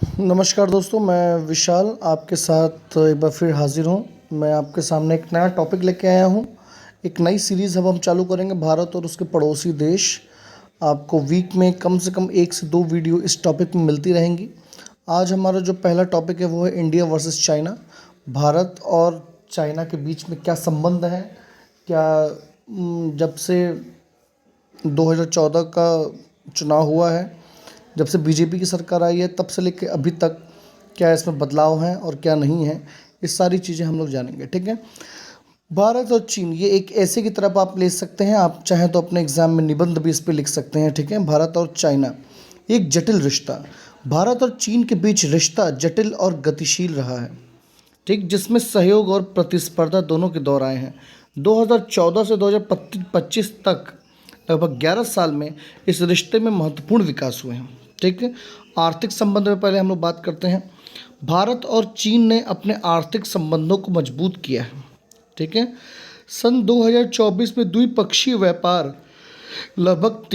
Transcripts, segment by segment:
नमस्कार दोस्तों, मैं विशाल आपके साथ एक बार फिर हाज़िर हूँ। मैं आपके सामने एक नया टॉपिक लेके आया हूँ। एक नई सीरीज़ अब हम चालू करेंगे, भारत और उसके पड़ोसी देश। आपको वीक में कम से कम 1 से 2 वीडियो इस टॉपिक में मिलती रहेंगी। आज हमारा जो पहला टॉपिक है वो है इंडिया वर्सेस चाइना। भारत और चाइना के बीच में क्या संबंध है, क्या जब से 2014 का चुनाव हुआ है, जब से बीजेपी की सरकार आई है, तब से लेके अभी तक क्या इसमें बदलाव हैं और क्या नहीं है, ये सारी चीज़ें हम लोग जानेंगे। ठीक है। भारत और चीन, ये एक ऐसे की तरफ आप ले सकते हैं, आप चाहें तो अपने एग्जाम में निबंध भी इस पे लिख सकते हैं। ठीक है। भारत और चाइना एक जटिल रिश्ता। भारत और चीन के बीच रिश्ता जटिल और गतिशील रहा है। ठीक, जिसमें सहयोग और प्रतिस्पर्धा दोनों के दौर आए हैं। 2014 से 2025 तक लगभग 11 साल में इस रिश्ते में महत्वपूर्ण विकास हुए हैं। ठीक है। आर्थिक संबंध में पहले हम लोग बात करते हैं। भारत और चीन ने अपने आर्थिक संबंधों को मजबूत किया है। ठीक है। सन 2024 में द्विपक्षीय व्यापार लगभग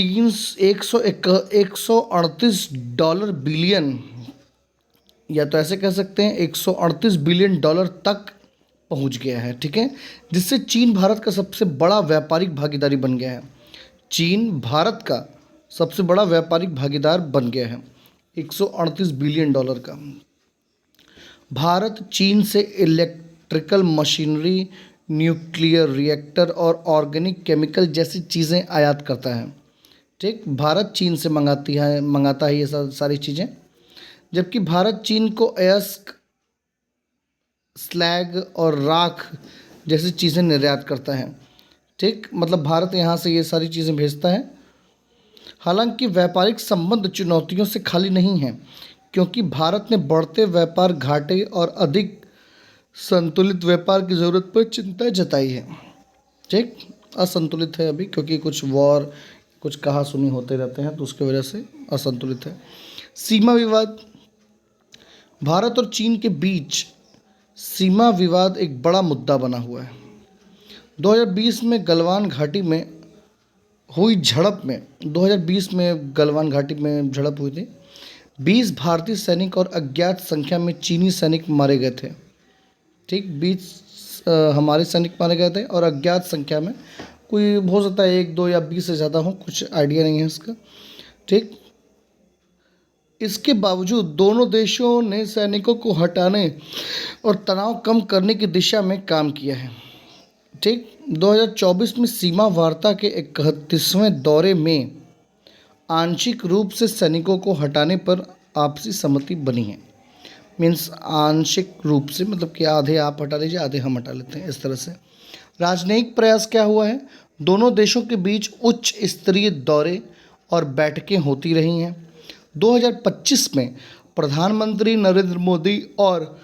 138 डॉलर बिलियन, या तो ऐसे कह सकते हैं 138 बिलियन डॉलर तक पहुंच गया है। ठीक है। जिससे चीन भारत का सबसे बड़ा व्यापारिक भागीदारी बन गया है। चीन भारत का सबसे बड़ा व्यापारिक भागीदार बन गया है, 138 बिलियन डॉलर का। भारत चीन से इलेक्ट्रिकल मशीनरी, न्यूक्लियर रिएक्टर और ऑर्गेनिक केमिकल जैसी चीज़ें आयात करता है। ठीक, भारत चीन से मंगाता है ये सारी चीज़ें। जबकि भारत चीन को अयस्क, स्लैग और राख जैसी चीज़ें निर्यात करता है। ठीक, मतलब भारत यहाँ से ये सारी चीज़ें भेजता है। हालांकि व्यापारिक संबंध चुनौतियों से खाली नहीं हैं, क्योंकि भारत ने बढ़ते व्यापार घाटे और अधिक संतुलित व्यापार की ज़रूरत पर चिंता जताई है। ठीक, असंतुलित है अभी, क्योंकि कुछ वॉर, कुछ कहा सुनी होते रहते हैं, तो उसकी वजह से असंतुलित है। सीमा विवाद। भारत और चीन के बीच सीमा विवाद एक बड़ा मुद्दा बना हुआ है। 2020 में गलवान घाटी में हुई झड़प में 2020 में गलवान घाटी में झड़प हुई थी। 20 भारतीय सैनिक और अज्ञात संख्या में चीनी सैनिक मारे गए थे। ठीक, 20 हमारे सैनिक मारे गए थे और अज्ञात संख्या में, कोई हो सकता है 1, 2 या 20 से ज़्यादा हो, कुछ आइडिया नहीं है इसका। ठीक, इसके बावजूद दोनों देशों ने सैनिकों को हटाने और तनाव कम करने की दिशा में काम किया है। ठीक, 2024 में सीमा वार्ता के 31वें दौरे में आंशिक रूप से सैनिकों को हटाने पर आपसी सहमति बनी है। मीन्स आंशिक रूप से, मतलब कि आधे आप हटा लीजिए, आधे हम हटा लेते हैं, इस तरह से। राजनयिक प्रयास क्या हुआ है? दोनों देशों के बीच उच्च स्तरीय दौरे और बैठकें होती रही हैं। 2025 में प्रधानमंत्री नरेंद्र मोदी और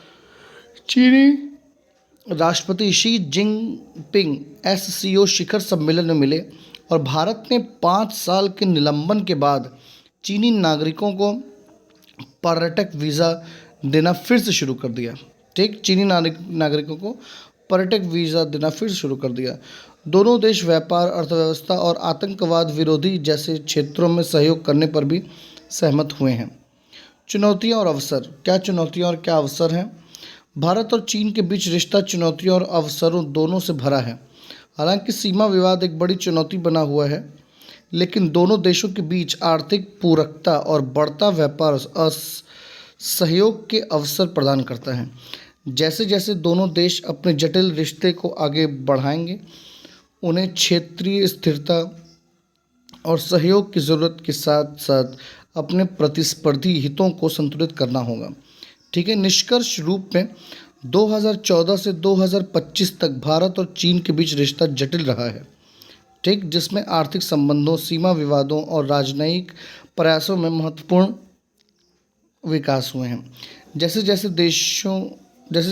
चीनी राष्ट्रपति शी जिनपिंग एससीओ शिखर सम्मेलन में मिले और भारत ने 5 साल के निलंबन के बाद चीनी नागरिकों को पर्यटक वीज़ा देना फिर से शुरू कर दिया। ठीक, चीनी नागरिकों को पर्यटक वीज़ा देना फिर से शुरू कर दिया। दोनों देश व्यापार, अर्थव्यवस्था और आतंकवाद विरोधी जैसे क्षेत्रों में सहयोग करने पर भी सहमत हुए हैं। चुनौतियां और अवसर। क्या चुनौतियां और क्या अवसर हैं? भारत और चीन के बीच रिश्ता चुनौतियों और अवसरों दोनों से भरा है। हालांकि सीमा विवाद एक बड़ी चुनौती बना हुआ है, लेकिन दोनों देशों के बीच आर्थिक पूरकता और बढ़ता व्यापार सहयोग के अवसर प्रदान करता है। जैसे जैसे दोनों देश अपने जटिल रिश्ते को आगे बढ़ाएंगे, उन्हें क्षेत्रीय स्थिरता और सहयोग की ज़रूरत के साथ साथ अपने प्रतिस्पर्धी हितों को संतुलित करना होगा। ठीक है। निष्कर्ष रूप में 2014 से 2025 तक भारत और चीन के बीच रिश्ता जटिल रहा है। ठीक, जिसमें आर्थिक संबंधों, सीमा विवादों और राजनयिक प्रयासों में महत्वपूर्ण विकास हुए हैं। जैसे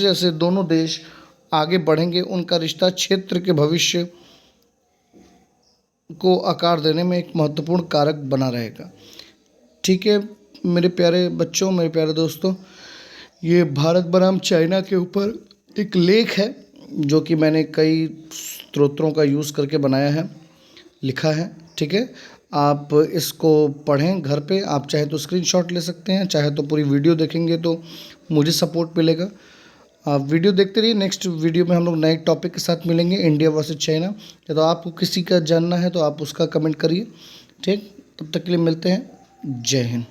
जैसे दोनों देश आगे बढ़ेंगे, उनका रिश्ता क्षेत्र के भविष्य को आकार देने में एक महत्वपूर्ण कारक बना रहेगा। ठीक है मेरे प्यारे बच्चों, मेरे प्यारे दोस्तों, ये भारत बनाम चाइना के ऊपर एक लेख है जो कि मैंने कई स्रोतों का यूज़ करके बनाया है, लिखा है। ठीक है, आप इसको पढ़ें घर पे। आप चाहे तो स्क्रीनशॉट ले सकते हैं, चाहे तो पूरी वीडियो देखेंगे तो मुझे सपोर्ट मिलेगा। आप वीडियो देखते रहिए। नेक्स्ट वीडियो में हम लोग नए टॉपिक के साथ मिलेंगे, इंडिया वर्सेस चाइना। या तो आपको किसी का जानना है तो आप उसका कमेंट करिए। ठीक, तब तक के लिए मिलते हैं। जय हिंद।